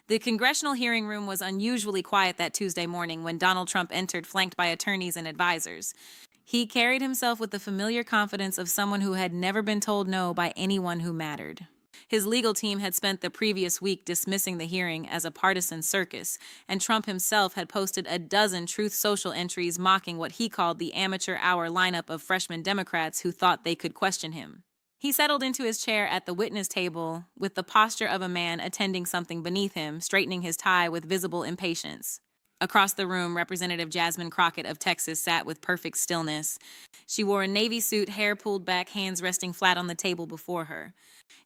The congressional hearing room was unusually quiet that Tuesday morning when Donald Trump entered, flanked by attorneys and advisors. He carried himself with the familiar confidence of someone who had never been told no by anyone who mattered. His legal team had spent the previous week dismissing the hearing as a partisan circus, and Trump himself had posted a dozen Truth Social entries mocking what he called the amateur hour lineup of freshman Democrats who thought they could question him. He settled into his chair at the witness table with the posture of a man attending something beneath him, straightening his tie with visible impatience. Across the room, Representative Jasmine Crockett of Texas sat with perfect stillness. She wore a navy suit, hair pulled back, hands resting flat on the table before her.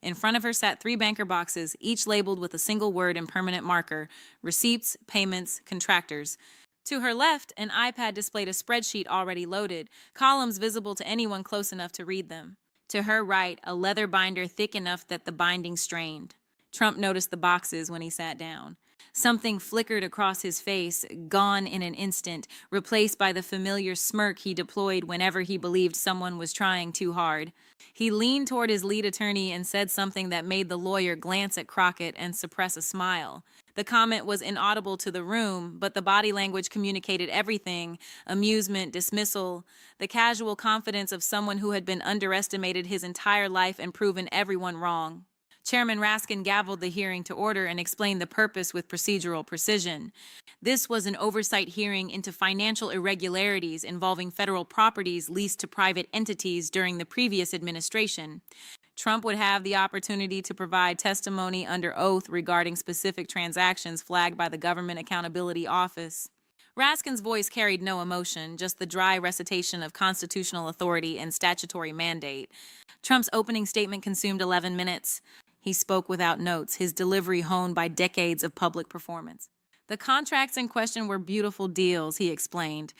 In front of her sat 3 banker boxes, each labeled with a single word in permanent marker: receipts, payments, contractors. To her left, an iPad displayed a spreadsheet already loaded, columns visible to anyone close enough to read them. To her right, a leather binder thick enough that the binding strained. Trump noticed the boxes when he sat down. Something flickered across his face, gone in an instant, replaced by the familiar smirk he deployed whenever he believed someone was trying too hard. He leaned toward his lead attorney and said something that made the lawyer glance at Crockett and suppress a smile. The comment was inaudible to the room, but the body language communicated everything: amusement, dismissal, the casual confidence of someone who had been underestimated his entire life and proven everyone wrong. Chairman Raskin gavelled the hearing to order and explained the purpose with procedural precision. This was an oversight hearing into financial irregularities involving federal properties leased to private entities during the previous administration. Trump would have the opportunity to provide testimony under oath regarding specific transactions flagged by the Government Accountability Office. Raskin's voice carried no emotion, just the dry recitation of constitutional authority and statutory mandate. Trump's opening statement consumed 11 minutes. He spoke without notes, his delivery honed by decades of public performance. The contracts in question were beautiful deals, he explained.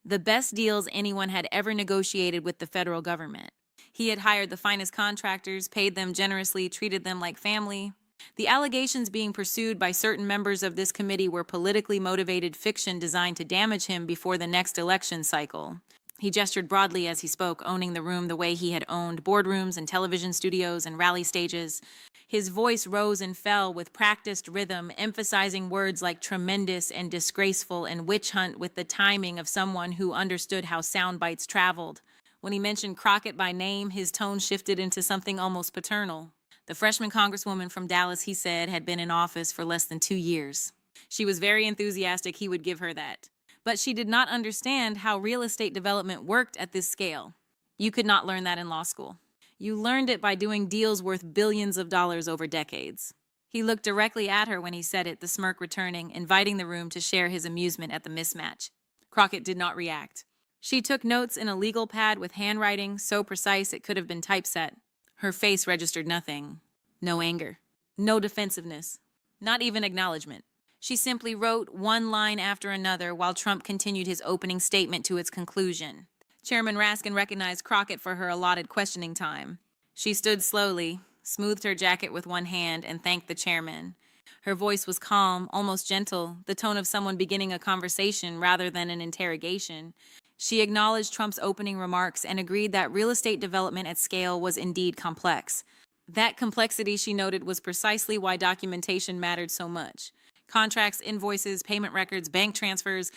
The best deals anyone had ever negotiated with the federal government. He had hired the finest contractors, paid them generously, treated them like family. The allegations being pursued by certain members of this committee were politically motivated fiction designed to damage him before the next election cycle. He gestured broadly as he spoke, owning the room the way he had owned boardrooms and television studios and rally stages. His voice rose and fell with practiced rhythm, emphasizing words like tremendous and disgraceful and witch hunt with the timing of someone who understood how sound bites traveled. When he mentioned Crockett by name, his tone shifted into something almost paternal. The freshman congresswoman from Dallas, he said, had been in office for less than 2 years. She was very enthusiastic, he would give her that. But she did not understand how real estate development worked at this scale. You could not learn that in law school. You learned it by doing deals worth billions of dollars over decades. He looked directly at her when he said it, the smirk returning, inviting the room to share his amusement at the mismatch. Crockett did not react. She took notes in a legal pad with handwriting so precise it could have been typeset. Her face registered nothing. No anger. No defensiveness. Not even acknowledgement. She simply wrote one line after another while Trump continued his opening statement to its conclusion. Chairman Raskin recognized Crockett for her allotted questioning time. She stood slowly, smoothed her jacket with one hand, and thanked the chairman. Her voice was calm, almost gentle, the tone of someone beginning a conversation rather than an interrogation. She acknowledged Trump's opening remarks and agreed that real estate development at scale was indeed complex. That complexity, she noted, was precisely why documentation mattered so much. Contracts, invoices, payment records, bank transfers,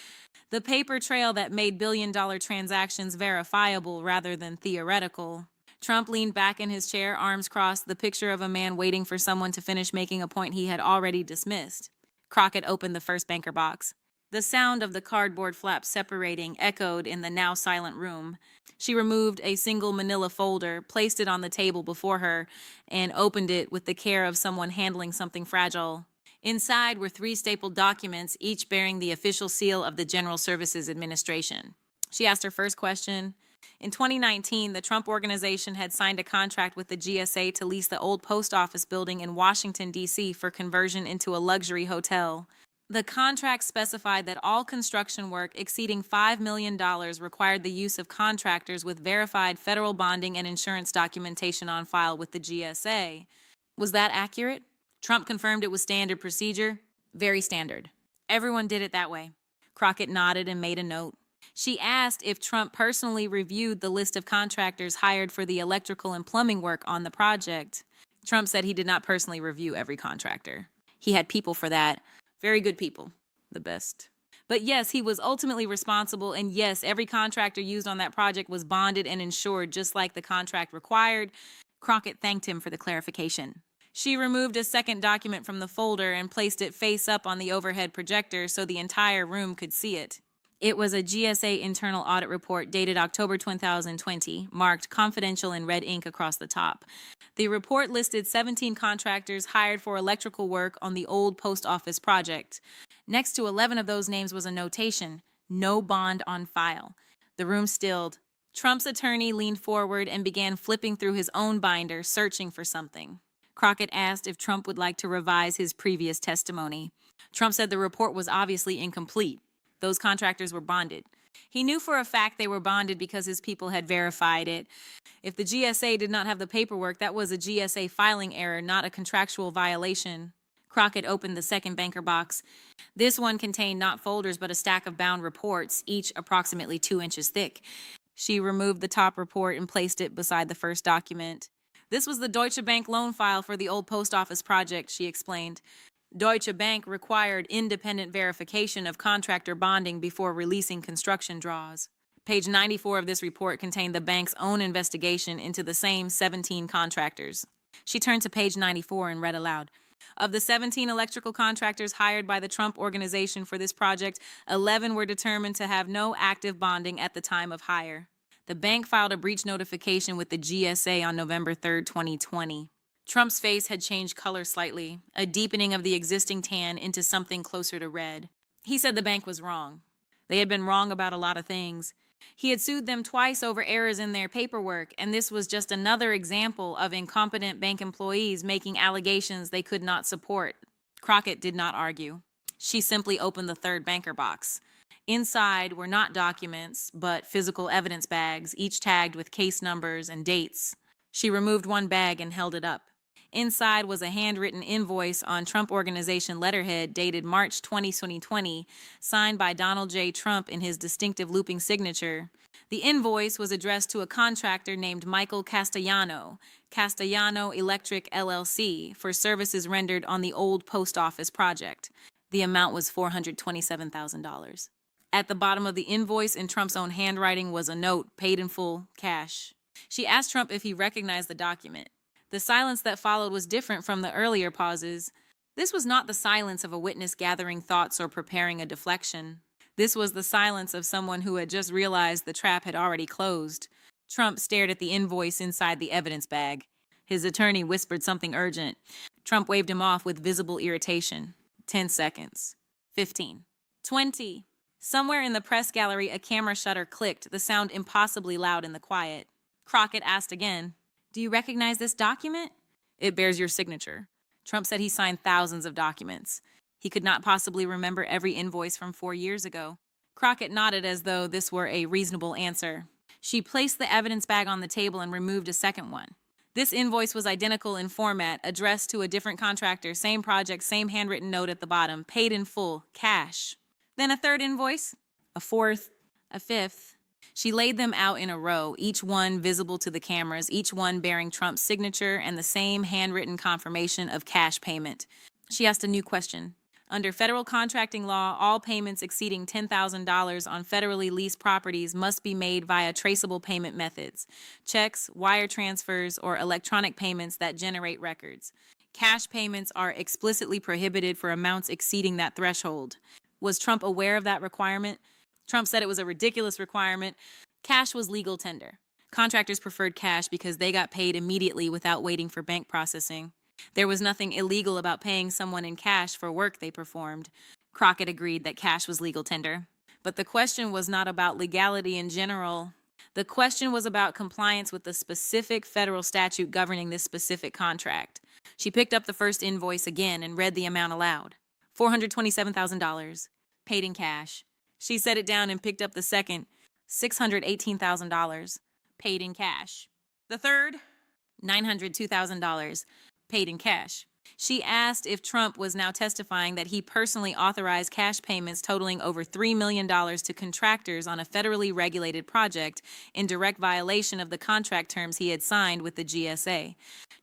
the paper trail that made billion-dollar transactions verifiable rather than theoretical. Trump leaned back in his chair, arms crossed, the picture of a man waiting for someone to finish making a point he had already dismissed. Crockett opened the first banker box. The sound of the cardboard flap separating echoed in the now silent room. She removed a single manila folder, placed it on the table before her, and opened it with the care of someone handling something fragile. Inside were 3 stapled documents, each bearing the official seal of the General Services Administration. She asked her first question. In 2019, the Trump Organization had signed a contract with the GSA to lease the old post office building in Washington, D.C. for conversion into a luxury hotel. The contract specified that all construction work exceeding $5 million required the use of contractors with verified federal bonding and insurance documentation on file with the GSA. Was that accurate? Trump confirmed it was standard procedure. Very standard. Everyone did it that way. Crockett nodded and made a note. She asked if Trump personally reviewed the list of contractors hired for the electrical and plumbing work on the project. Trump said he did not personally review every contractor. He had people for that. Very good people. The best. But yes, he was ultimately responsible, and yes, every contractor used on that project was bonded and insured just like the contract required. Crockett thanked him for the clarification. She removed a second document from the folder and placed it face up on the overhead projector so the entire room could see it. It was a GSA internal audit report dated October 2020, marked confidential in red ink across the top. The report listed 17 contractors hired for electrical work on the old post office project. Next to 11 of those names was a notation, no bond on file. The room stilled. Trump's attorney leaned forward and began flipping through his own binder, searching for something. Crockett asked if Trump would like to revise his previous testimony. Trump said the report was obviously incomplete. Those contractors were bonded. He knew for a fact they were bonded because his people had verified it. If the GSA did not have the paperwork, that was a GSA filing error, not a contractual violation. Crockett opened the second banker box. This one contained not folders, but a stack of bound reports, each approximately 2 inches thick. She removed the top report and placed it beside the first document. This was the Deutsche Bank loan file for the old post office project, she explained. Deutsche Bank required independent verification of contractor bonding before releasing construction draws. Page 94 of this report contained the bank's own investigation into the same 17 contractors. She turned to page 94 and read aloud. Of the 17 electrical contractors hired by the Trump organization for this project, 11 were determined to have no active bonding at the time of hire. The bank filed a breach notification with the GSA on November 3, 2020. Trump's face had changed color slightly, a deepening of the existing tan into something closer to red. He said the bank was wrong. They had been wrong about a lot of things. He had sued them twice over errors in their paperwork, and this was just another example of incompetent bank employees making allegations they could not support. Crockett did not argue. She simply opened the third banker box. Inside were not documents, but physical evidence bags, each tagged with case numbers and dates. She removed one bag and held it up. Inside was a handwritten invoice on Trump Organization letterhead dated March 20, 2020, signed by Donald J. Trump in his distinctive looping signature. The invoice was addressed to a contractor named Michael Castellano Electric LLC, for services rendered on the old post office project. The amount was $427,000. At the bottom of the invoice in Trump's own handwriting was a note, paid in full, cash. She asked Trump if he recognized the document. The silence that followed was different from the earlier pauses. This was not the silence of a witness gathering thoughts or preparing a deflection. This was the silence of someone who had just realized the trap had already closed. Trump stared at the invoice inside the evidence bag. His attorney whispered something urgent. Trump waved him off with visible irritation. 10 seconds. 15. 20. Somewhere in the press gallery, a camera shutter clicked, the sound impossibly loud in the quiet. Crockett asked again, "Do you recognize this document?" "It bears your signature." Trump said he signed thousands of documents. He could not possibly remember every invoice from 4 years ago. Crockett nodded as though this were a reasonable answer. She placed the evidence bag on the table and removed a second one. This invoice was identical in format, addressed to a different contractor, same project, same handwritten note at the bottom, paid in full, cash. Then a third invoice, a fourth, a fifth. She laid them out in a row, each one visible to the cameras, each one bearing Trump's signature and the same handwritten confirmation of cash payment. She asked a new question. Under federal contracting law, all payments exceeding $10,000 on federally leased properties must be made via traceable payment methods, checks, wire transfers, or electronic payments that generate records. Cash payments are explicitly prohibited for amounts exceeding that threshold. Was Trump aware of that requirement? Trump said it was a ridiculous requirement. Cash was legal tender. Contractors preferred cash because they got paid immediately without waiting for bank processing. There was nothing illegal about paying someone in cash for work they performed. Crockett agreed that cash was legal tender. But the question was not about legality in general. The question was about compliance with the specific federal statute governing this specific contract. She picked up the first invoice again and read the amount aloud. $427,000, paid in cash. She set it down and picked up the second, $618,000, paid in cash. The third, $902,000, paid in cash. She asked if Trump was now testifying that he personally authorized cash payments totaling over $3 million to contractors on a federally regulated project in direct violation of the contract terms he had signed with the GSA.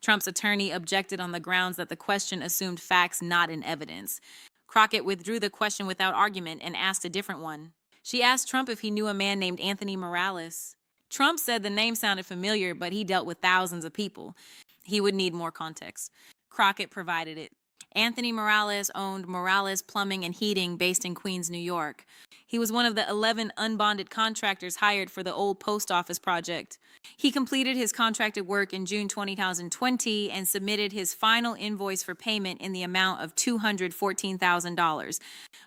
Trump's attorney objected on the grounds that the question assumed facts not in evidence. Crockett withdrew the question without argument and asked a different one. She asked Trump if he knew a man named Anthony Morales. Trump said the name sounded familiar, but he dealt with thousands of people. He would need more context. Crockett provided it. Anthony Morales owned Morales Plumbing and Heating based in Queens, New York. He was one of the 11 unbonded contractors hired for the old post office project. He completed his contracted work in June 2020 and submitted his final invoice for payment in the amount of $214,000.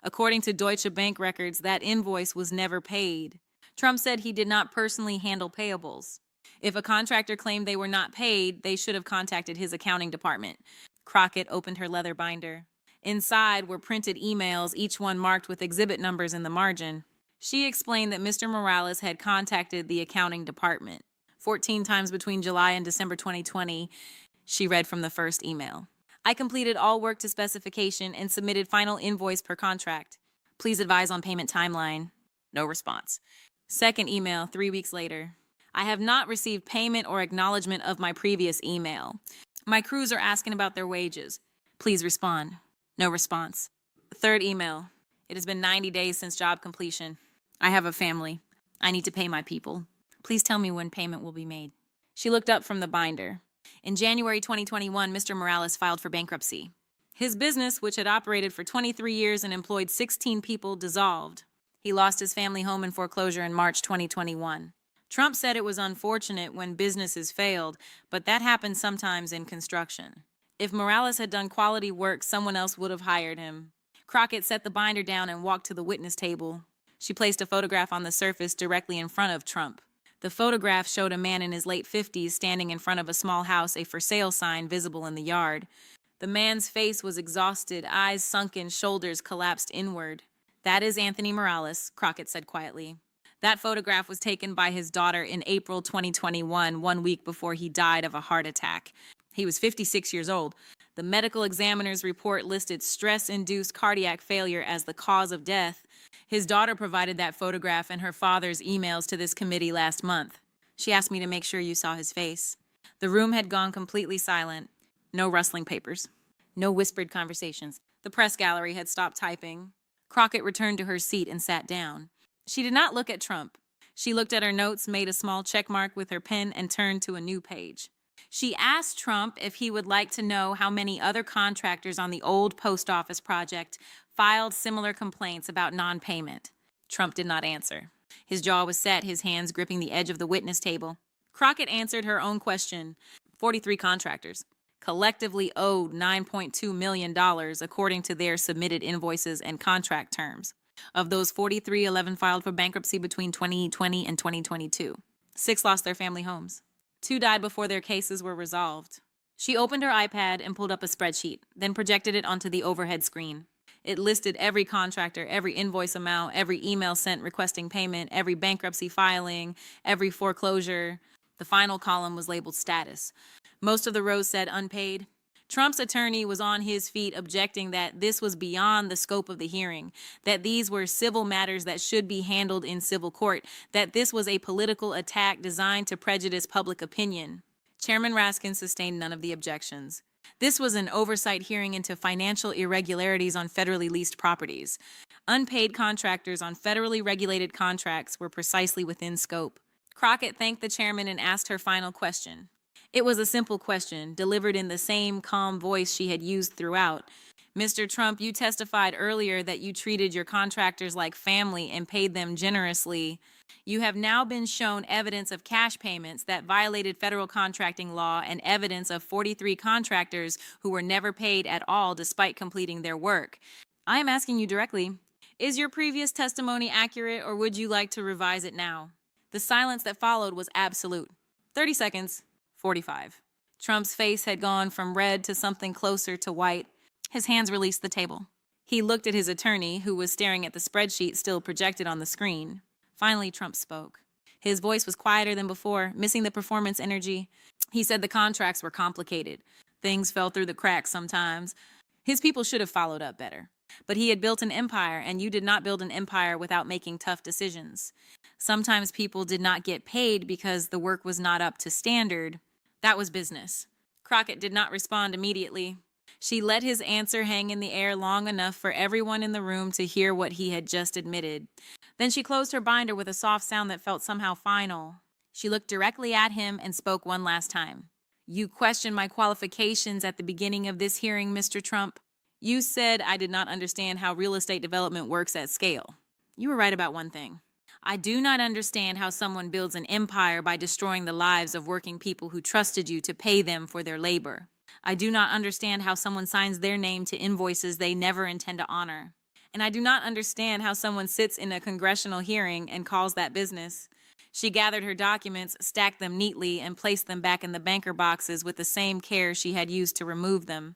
According to Deutsche Bank records, that invoice was never paid. Trump said he did not personally handle payables. If a contractor claimed they were not paid, they should have contacted his accounting department. Crockett opened her leather binder. Inside were printed emails, each one marked with exhibit numbers in the margin. She explained that Mr. Morales had contacted the accounting department 14 times between July and December 2020. She read from the first email. I completed all work to specification and submitted final invoice per contract. Please advise on payment timeline. No response. Second email, 3 weeks later. I have not received payment or acknowledgement of my previous email. My crews are asking about their wages. Please respond. No response. Third email. It has been 90 days since job completion. I have a family. I need to pay my people. Please tell me when payment will be made. She looked up from the binder. In January 2021, Mr. Morales filed for bankruptcy. His business, which had operated for 23 years and employed 16 people, dissolved. He lost his family home in foreclosure in March 2021. Trump said it was unfortunate when businesses failed, but that happens sometimes in construction. If Morales had done quality work, someone else would have hired him. Crockett set the binder down and walked to the witness table. She placed a photograph on the surface directly in front of Trump. The photograph showed a man in his late 50s standing in front of a small house, a for sale sign visible in the yard. The man's face was exhausted, eyes sunken, shoulders collapsed inward. That is Anthony Morales, Crockett said quietly. That photograph was taken by his daughter in April 2021, 1 week before he died of a heart attack. He was 56 years old. The medical examiner's report listed stress-induced cardiac failure as the cause of death. His daughter provided that photograph and her father's emails to this committee last month. She asked me to make sure you saw his face. The room had gone completely silent. No rustling papers. No whispered conversations. The press gallery had stopped typing. Crockett returned to her seat and sat down. She did not look at Trump. She looked at her notes, made a small check mark with her pen, and turned to a new page. She asked Trump if he would like to know how many other contractors on the old post office project filed similar complaints about non-payment. Trump did not answer. His jaw was set, his hands gripping the edge of the witness table. Crockett answered her own question. 43 contractors collectively owed $9.2 million according to their submitted invoices and contract terms. Of those 43, 11 filed for bankruptcy between 2020 and 2022. 6 lost their family homes. 2 died before their cases were resolved. She opened her iPad and pulled up a spreadsheet, then projected it onto the overhead screen. It listed every contractor, every invoice amount, every email sent requesting payment, every bankruptcy filing, every foreclosure. The final column was labeled status. Most of the rows said unpaid. Trump's attorney was on his feet objecting that this was beyond the scope of the hearing, that these were civil matters that should be handled in civil court, that this was a political attack designed to prejudice public opinion. Chairman Raskin sustained none of the objections. This was an oversight hearing into financial irregularities on federally leased properties. Unpaid contractors on federally regulated contracts were precisely within scope. Crockett thanked the chairman and asked her final question. It was a simple question, delivered in the same calm voice she had used throughout. Mr. Trump, you testified earlier that you treated your contractors like family and paid them generously. You have now been shown evidence of cash payments that violated federal contracting law and evidence of 43 contractors who were never paid at all despite completing their work. I am asking you directly, is your previous testimony accurate or would you like to revise it now? The silence that followed was absolute. 30 seconds. 45. Trump's face had gone from red to something closer to white. His hands released the table. He looked at his attorney, who was staring at the spreadsheet still projected on the screen. Finally, Trump spoke. His voice was quieter than before, missing the performance energy. He said the contracts were complicated. Things fell through the cracks sometimes. His people should have followed up better. But he had built an empire, and you did not build an empire without making tough decisions. Sometimes people did not get paid because the work was not up to standard. That was business. Crockett did not respond immediately. She let his answer hang in the air long enough for everyone in the room to hear what he had just admitted. Then she closed her binder with a soft sound that felt somehow final. She looked directly at him and spoke one last time. "You questioned my qualifications at the beginning of this hearing, Mr. Trump. You said I did not understand how real estate development works at scale. You were right about one thing. I do not understand how someone builds an empire by destroying the lives of working people who trusted you to pay them for their labor. I do not understand how someone signs their name to invoices they never intend to honor. And I do not understand how someone sits in a congressional hearing and calls that business." She gathered her documents, stacked them neatly, and placed them back in the banker boxes with the same care she had used to remove them.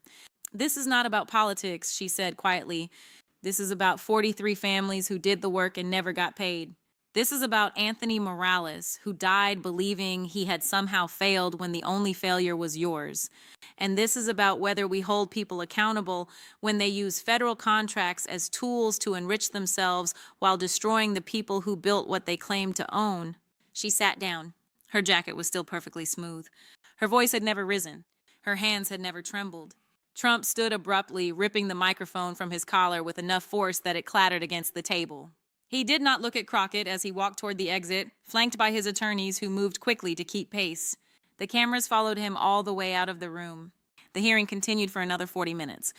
"This is not about politics," she said quietly. "This is about 43 families who did the work and never got paid. This is about Anthony Morales, who died believing he had somehow failed when the only failure was yours. And this is about whether we hold people accountable when they use federal contracts as tools to enrich themselves while destroying the people who built what they claimed to own." She sat down. Her jacket was still perfectly smooth. Her voice had never risen. Her hands had never trembled. Trump stood abruptly, ripping the microphone from his collar with enough force that it clattered against the table. He did not look at Crockett as he walked toward the exit, flanked by his attorneys who moved quickly to keep pace. The cameras followed him all the way out of the room. The hearing continued for another 40 minutes.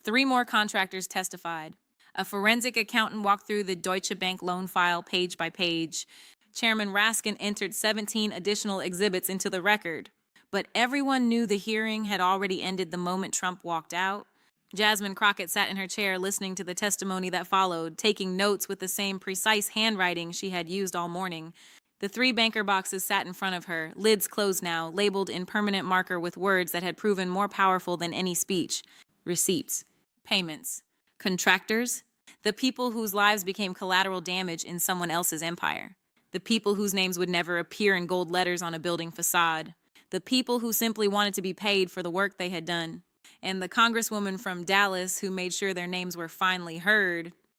3 more contractors testified. A forensic accountant walked through the Deutsche Bank loan file page by page. Chairman Raskin entered 17 additional exhibits into the record. But everyone knew the hearing had already ended the moment Trump walked out. Jasmine Crockett sat in her chair listening to the testimony that followed, taking notes with the same precise handwriting she had used all morning. The 3 banker boxes sat in front of her, lids closed now, labeled in permanent marker with words that had proven more powerful than any speech. Receipts. Payments. Contractors. The people whose lives became collateral damage in someone else's empire. The people whose names would never appear in gold letters on a building facade. The people who simply wanted to be paid for the work they had done. And the congresswoman from Dallas who made sure their names were finally heard